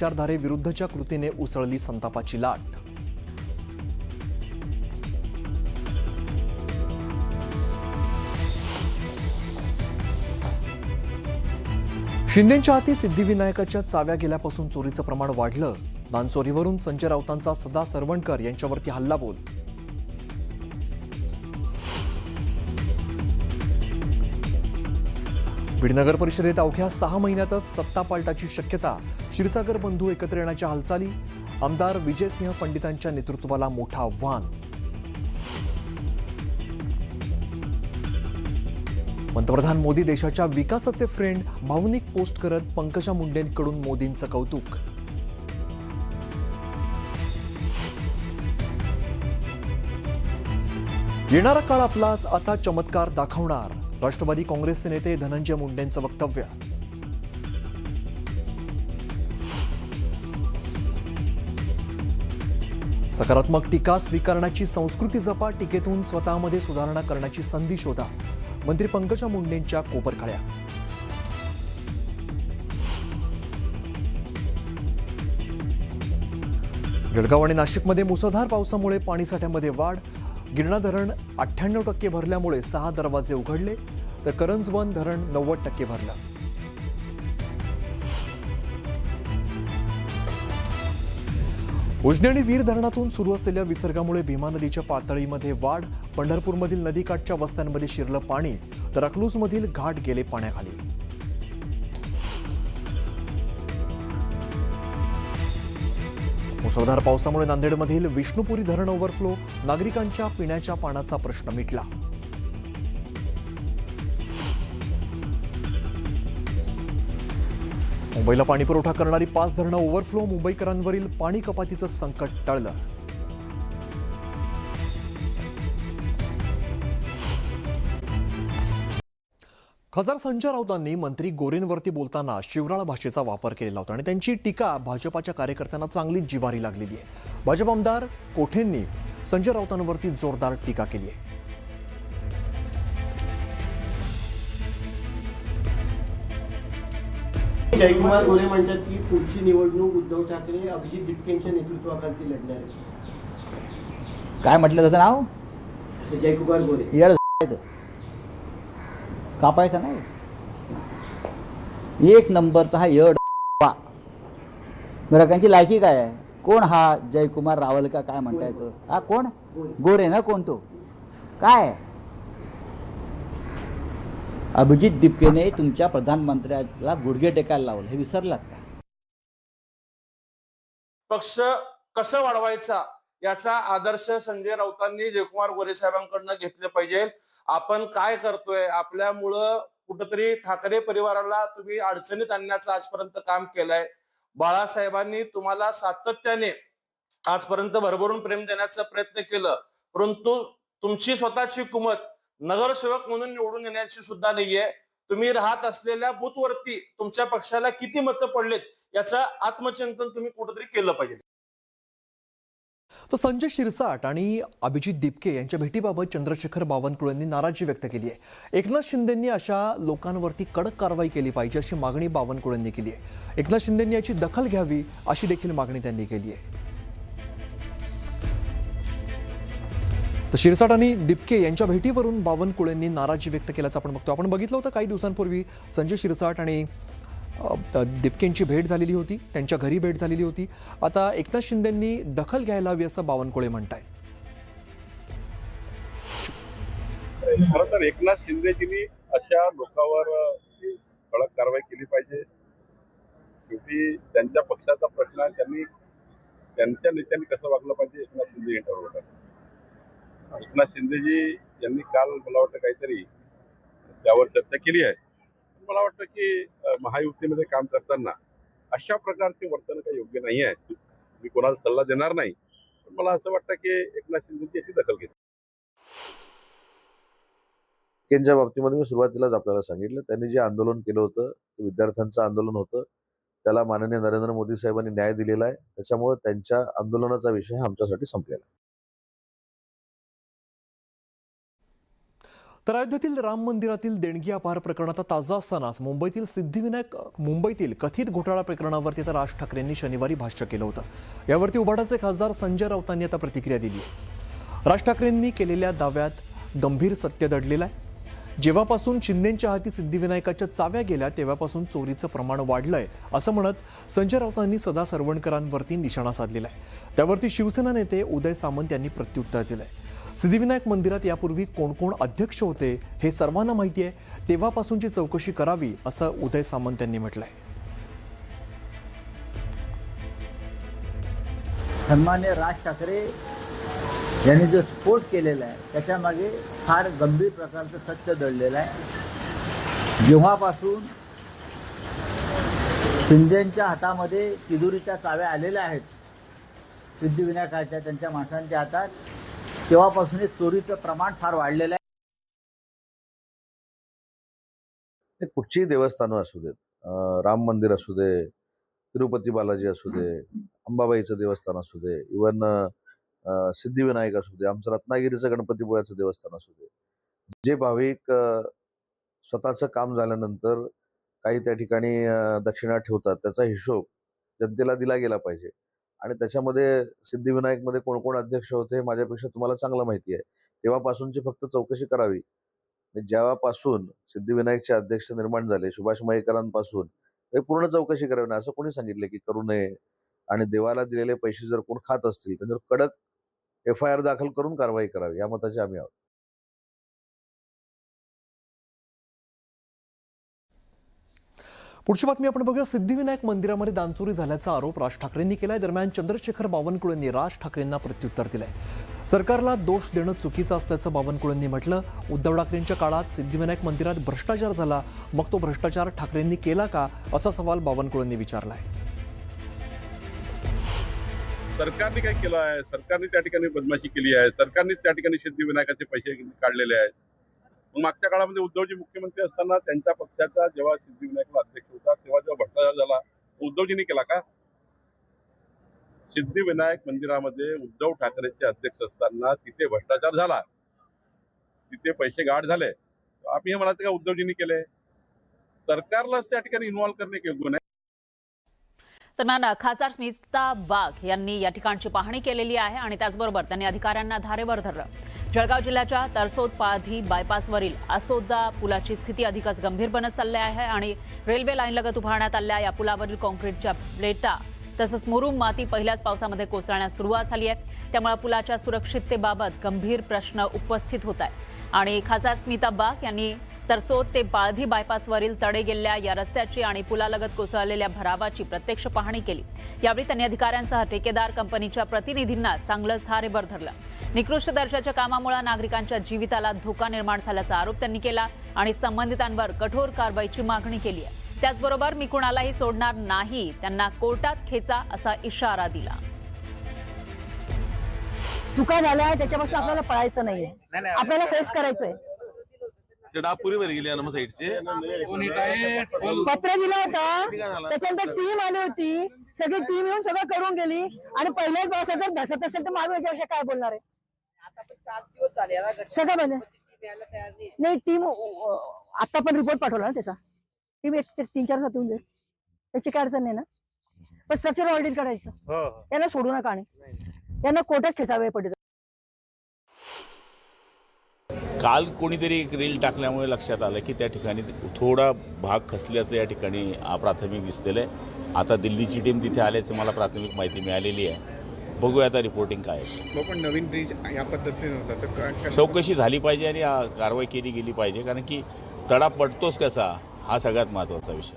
विचारधारेविरुद्धच्या कृतीने उसळली संतापाची लाट. शिंदेंच्या हाती सिद्धिविनायकाच्या चाव्या गेल्यापासून चोरीचं प्रमाण वाढलं. दानचोरीवरून संजय राऊतांचा सदा सरवणकर यांच्यावरती हल्लाबोल. बीड नगर परिषदेत अवघ्या 6 महिन्यातच सत्ता पालटाची शक्यता. क्षीरसागर बंधू एकत्र येण्याच्या हालचाली. आमदार विजयसिंह पंडितांच्या नेतृत्वाला मोठं आव्हान. पंतप्रधान मोदी देशाच्या विकासाचे फ्रेंड. भावनिक पोस्ट करत पंकजा मुंडेंकडून मोदींचं कौतुक. येणारा काळ आपलाच आता चमत्कार दाखवणार. राष्ट्रवादी काँग्रेसचे नेते धनंजय मुंडेंचं वक्तव्य. सकारात्मक टीका स्वीकारण्याची संस्कृती जपा. टीकेतून स्वतःमध्ये सुधारणा करण्याची संधी शोधा. मंत्री पंकजा मुंडेंच्या कोपरखळ्या. जळगाव आणि नाशिकमध्ये मुसळधार पावसामुळे पाणीसाठ्यामध्ये वाढ. गिरणा धरण 98% भरल्यामुळे 6 दरवाजे उघडले, तर करंजवन धरण 90% भरलं. उजनी आणि वीर धरणातून सुरू असलेल्या विसर्गामुळे भीमा नदीच्या पातळीमध्ये वाढ. पंढरपूरमधील नदीकाठच्या वस्त्यांमध्ये शिरलं पाणी, तर अकलूजमधील घाट गेले पाण्याखाली. मुसळधार पावसामुळे नांदेडमधील विष्णुपुरी धरण ओव्हरफ्लो. नागरिकांच्या पिण्याच्या पाण्याचा प्रश्न मिटला. मुंबईला पाणीपुरवठा करणारी 5 धरणं ओव्हरफ्लो. मुंबईकरांवरील पाणी कपातीचं संकट टळलं. खासदार संजय राऊतांनी मंत्री गोरेंवरती बोलताना शिवराळ भाषेचा वापर केलेला होता आणि त्यांची टीका भाजपाच्या कार्यकर्त्यांना चांगलीच जिव्हारी लागलेली आहे. भाजप आमदार कोठेंनी संजय राऊतांवरती जोरदार टीका केली आहे. जयकुमार गोरे म्हणतात की पुढची निवडणूक उद्धव ठाकरे अभिजित दिपकेंच्या नेतृत्वाखाली लढणार आहे. काय म्हटलं त्याचं नाव? जयकुमार गोरे. येड कापायचा नाही. एक नंबरचा हा येड. ग्राहकांची लायकी काय आहे? कोण हा जयकुमार रावल का काय म्हणता येतं? हा कोण? गोरे ना? कोण तो? काय अभिजित दिपकेने तुमच्या प्रधानमंत्र्याला गुडघे टेकायला लावलं, हे विसरलात का? पक्ष कसं वाढवायचा याचा आदर्श संजय राऊतांनी जयकुमार गोरे साहेबांकडनं घेतले पाहिजे. आपण काय करतोय? आपल्यामुळं कुठंतरी ठाकरे परिवाराला तुम्ही अडचणीत आणण्याचं आजपर्यंत काम केलंय. बाळासाहेबांनी तुम्हाला सातत्याने आजपर्यंत भरभरून प्रेम देण्याचा प्रयत्न केलं, परंतु तुमची स्वतःची कुमत नगरसेवक म्हणून निवडून येण्याची सुद्धा नाहीये. तुम्ही राहत असलेल्या बूथवरती तुमच्या पक्षाला किती मतं पडलेत याचं आत्मचिंतन तुम्ही कुठेतरी केलं पाहिजे. तर संजय शिरसाट आणि अभिजित दिपके यांच्या भेटीबाबत चंद्रशेखर बावनकुळेंनी नाराजी व्यक्त केली आहे. एकनाथ शिंदेंनी अशा लोकांवरती कडक कारवाई केली पाहिजे अशी मागणी बावनकुळेंनी केली आहे. एकनाथ शिंदेंनी याची दखल घ्यावी अशी देखील मागणी त्यांनी केली आहे. तर शिरसाट आणि दिपके यांच्या भेटीवरून बावनकुळेंनी नाराजी व्यक्त केल्याचं आपण बघतो. आपण बघितलं होतं काही दिवसांपूर्वी संजय शिरसाट आणि दिपकेंची भेट झालेली होती, त्यांच्या घरी भेट झालेली होती. आता एकनाथ शिंदेंनी दखल घ्यायला हवी असं बावनकुळे म्हणतायत. खरं तर एकनाथ शिंदेजींनी अशा लोकांवर कडक कारवाई केली पाहिजे. शेवटी त्यांच्या पक्षाचा प्रश्न आहे, त्यांनी त्यांच्या नेत्यांनी कसं वागलं पाहिजे एकनाथ शिंदे हे ठरवलं. एकनाथ शिंदेजी यांनी काल मला वाटतं काहीतरी त्यावर चर्चा केली आहे. मला वाटतं की महायुतीमध्ये काम करताना अशा प्रकारचे वर्तन काही योग्य नाही आहे. मी कोणाला सल्ला देणार नाही, पण मला असं वाटतं की एकनाथ शिंदेची याची दखल घेतली. त्यांच्या बाबतीमध्ये मी सुरुवातीलाच आपल्याला सांगितलं, त्यांनी जे आंदोलन केलं होतं ते विद्यार्थ्यांचं आंदोलन होतं. त्याला माननीय नरेंद्र मोदी साहेबांनी न्याय दिलेला आहे. त्याच्यामुळे त्यांच्या आंदोलनाचा विषय आमच्यासाठी संपलेला आहे. तर अयोध्येतील राम मंदिरातील देणगी अपहार प्रकरण आता ताजं असतानाच मुंबईतील कथित घोटाळा प्रकरणावरती आता राज ठाकरेंनी शनिवारी भाष्य केलं होतं. यावरती उबाटाचे खासदार संजय राऊतांनी आता प्रतिक्रिया दिली आहे. राज ठाकरेंनी केलेल्या दाव्यात गंभीर सत्य दडलेलं आहे. जेव्हापासून शिंदेंच्या हाती सिद्धिविनायकाच्या चाव्या गेल्या तेव्हापासून चोरीचं प्रमाण वाढलंय असं म्हणत संजय राऊतांनी सदा सरवणकरांवरती निशाणा साधलेला आहे. त्यावरती शिवसेना नेते उदय सामंत यांनी प्रत्युत्तर दिलंय. सिद्धिविनायक मंदिरात यापूर्वी कोण कोण अध्यक्ष होते हे सर्वांना माहिती आहे. तेव्हापासूनची चौकशी करावी असं उदय सामंत यांनी म्हटलंय. सन्मान्य राज ठाकरे यांनी जो स्फोट केलेला आहे त्याच्यामागे फार गंभीर प्रकारचं सत्य दडलेलं आहे. जेव्हापासून शिंदेच्या हातामध्ये तिजोरीच्या चाव्या आलेल्या आहेत सिद्धिविनायकाच्या त्यांच्या माणसांच्या हातात, तेव्हापासून चोरीचं प्रमाण फार वाढलेलं आहे. हे कुठचीही देवस्थानं असू देत, राम मंदिर असू दे, तिरुपती बालाजी असू दे, अंबाबाईचं देवस्थान असू दे, इव्हन सिद्धिविनायक असू दे, आमचं रत्नागिरीचं गणपतीपुळ्याचं देवस्थान असू दे, जे भाविक स्वतःचं काम झाल्यानंतर काही त्या ठिकाणी दक्षिणा ठेवतात त्याचा हिशोब जनतेला दिला गेला पाहिजे. आणि त्याच्यामध्ये सिद्धिविनायकमध्ये कोण कोण अध्यक्ष होते माझ्यापेक्षा तुम्हाला चांगलं माहिती आहे. तेव्हापासूनची फक्त चौकशी करावी. जेव्हापासून सिद्धिविनायकचे अध्यक्ष निर्माण झाले सुभाष मयेकरांपासून पूर्ण चौकशी करावी ना असं कोणी सांगितलं की करू नये. आणि देवाला दिलेले पैसे जर कोण खात असतील तर कडक FIR दाखल करून कारवाई करावी या मताचे आम्ही आहोत. पुढची बातमी आपण बघूया. सिद्धिविनायक मंदिरामध्ये दानचोरी झाल्याचा आरोप राज ठाकरेंनी केलाय. दरम्यान चंद्रशेखर बावनकुळेंनी राज ठाकरेंना प्रत्युत्तर दिलंय. सरकारला दोष देणं चुकीचं असल्याचं बावनकुळेंनी म्हटलं. उद्धव ठाकरेंच्या काळात सिद्धिविनायक मंदिरात भ्रष्टाचार झाला, मग तो भ्रष्टाचार ठाकरेंनी केला का असा सवाल बावनकुळेंनी विचारलाय. सरकारने काय केलं आहे? सरकारने त्या ठिकाणी बदमाशी केली आहे. सरकारनेच त्या ठिकाणी सिद्धिविनायकाचे पैसे काढलेले आहेत. मग मागच्या काळामध्ये उद्धवजी मुख्यमंत्री असताना त्यांच्या पक्षाचा जेव्हा सिद्धिविनायकला अध्यक्ष होता तेव्हा जेव्हा भ्रष्टाचार झाला उद्धवजींनी केला का? सिद्धिविनायक मंदिरामध्ये उद्धव ठाकरेचे अध्यक्ष असताना तिथे भ्रष्टाचार झाला, तिथे पैसे गाढ झाले. आम्ही हे म्हणायचं का उद्धवजींनी केले? सरकारलाच त्या ठिकाणी इन्व्हॉल्व करणे योग्य नाही. दरम्यान खासदार स्मिता वाघ यांनी या ठिकाणची पाहणी केलेली आहे आणि त्याचबरोबर त्यांनी अधिकाऱ्यांना धारेवर धरलं. जळगाव जिल्ह्याच्या तरसोद पाळधी बायपासवरील आसोदा पुलाची स्थिती अधिकच गंभीर बनत चालली आहे आणि रेल्वे लाईनलगत उभारण्यात आलेल्या या पुलावरील कॉन्क्रीटच्या प्लेटा तसंच मुरुम माती पहिल्याच पावसामध्ये कोसळण्यास सुरुवात झाली आहे. त्यामुळे पुलाच्या सुरक्षिततेबाबत गंभीर प्रश्न उपस्थित होत आहे. आणि खासदार स्मिता वाघ यांनी तरसोद ते पाळधी बायपासवरील तडे गेलेल्या या रस्त्याची आणि पुलालगत कोसळलेल्या भरावाची प्रत्यक्ष पाहणी केली. यावेळी त्यांनी अधिकाऱ्यांसह ठेकेदार कंपनीच्या प्रतिनिधींना चांगलंच धारेवर धरलं. निकृष्ट दर्जाच्या कामामुळे नागरिकांच्या जीविताला धोका निर्माण झाल्याचा आरोप त्यांनी केला आणि संबंधितांवर कठोर कारवाईची मागणी केली आहे. त्याचबरोबर मी कुणालाही सोडणार नाही, त्यांना कोर्टात खेचा असा इशारा दिला. चुका झाल्या त्याच्यापासून आपल्याला पळायचं नाहीये, आपल्याला फेस करायचंय. डापुरीवर गेली ना साईडचे पत्र दिलं होतं, त्याच्यानंतर टीम आली होती, सगळी टीम येऊन सगळं करून गेली आणि पहिल्याच पावसात जर धसत असेल तर माझं याच्यापेक्षा काय बोलणार आहे? सगळं म्हणजे नाही टीम आता पण रिपोर्ट पाठवला ना त्याचा. टीम 3-4 सात येऊन जाईल, त्याची काय अडचण नाही ना. पण स्ट्रक्चर ऑडिट करायचं, त्यांना सोडू नका आणि त्यांना कोर्टात खेचावे पडले. काल कोणीतरी एक रील टाकल्यामुळे लक्षात आलं की त्या ठिकाणी थोडा भाग खचल्याचं या ठिकाणी प्राथमिक दिसलेलं आहे. आता दिल्लीची टीम तिथे आल्याचं मला प्राथमिक माहिती मिळालेली आहे. बघूया आता रिपोर्टिंग काय आहे. पण नवीन ब्रिज या पद्धतीने होता तर चौकशी झाली पाहिजे आणि कारवाई केली गेली पाहिजे, कारण की तडा पडतोच कसा हा सगळ्यात महत्त्वाचा विषय.